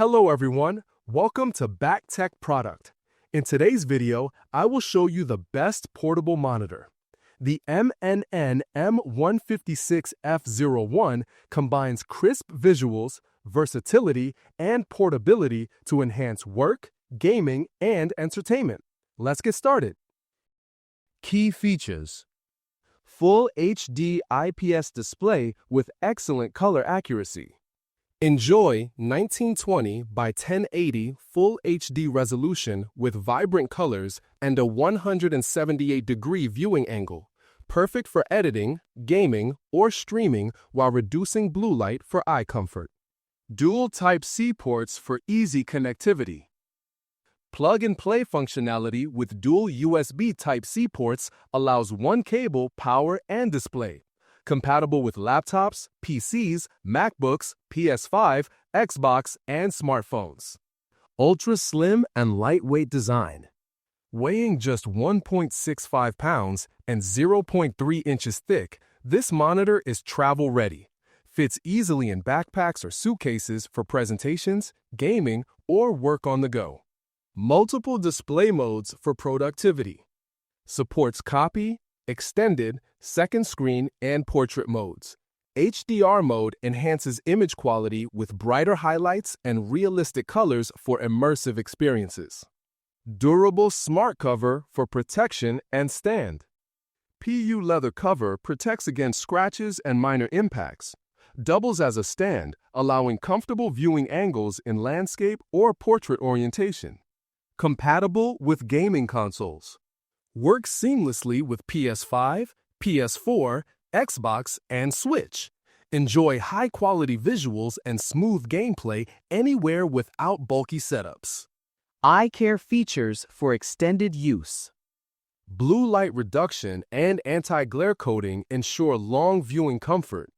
Hello everyone, welcome to Back Tech Product. In today's video, I will show you the best portable monitor. The MNN M156F01 combines crisp visuals, versatility, and portability to enhance work, gaming, and entertainment. Let's get started. Key features: Full HD IPS display with excellent color accuracy. Enjoy 1920 by 1080 Full HD resolution with vibrant colors and a 178-degree viewing angle, perfect for editing, gaming, or streaming while reducing blue light for eye comfort. Dual Type-C ports for easy connectivity. Plug-and-play functionality with dual USB Type-C ports allows one cable power and display. Compatible with laptops, PCs, MacBooks, PS5, Xbox, and smartphones. Ultra slim and lightweight design. Weighing just 1.65 pounds and 0.3 inches thick, this monitor is travel-ready. Fits easily in backpacks or suitcases for presentations, gaming, or work on the go. Multiple display modes for productivity. Supports copy, extended, second screen, and portrait modes. HDR mode enhances image quality with brighter highlights and realistic colors for immersive experiences. Durable smart cover for protection and stand. PU leather cover protects against scratches and minor impacts. Doubles as a stand, allowing comfortable viewing angles in landscape or portrait orientation. Compatible with gaming consoles. Works seamlessly with PS5, PS4, Xbox, and Switch. Enjoy high-quality visuals and smooth gameplay anywhere without bulky setups. Eye care features for extended use. Blue light reduction and anti-glare coating ensure long viewing comfort.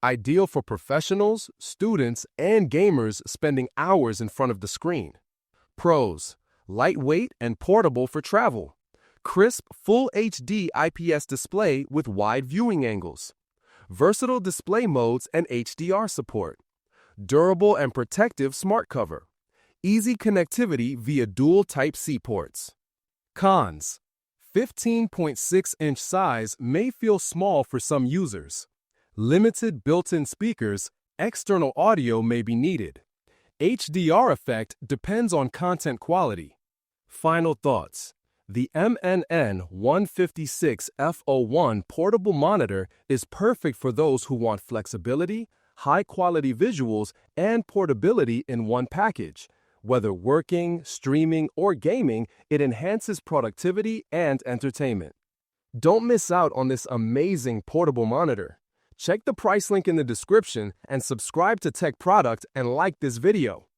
Ideal for professionals, students, and gamers spending hours in front of the screen. Pros: lightweight and portable for travel. Crisp Full HD IPS display with wide viewing angles. Versatile display modes and HDR support. Durable and protective smart cover. Easy connectivity via dual Type-C ports. Cons: 15.6-inch size may feel small for some users. Limited built-in speakers, external audio may be needed. HDR effect depends on content quality. Final thoughts: the MNN 156F01 portable monitor is perfect for those who want flexibility, high-quality visuals, and portability in one package. Whether working, streaming, or gaming, it enhances productivity and entertainment. Don't miss out on this amazing portable monitor. Check the price link in the description and subscribe to Tech Product and like this video.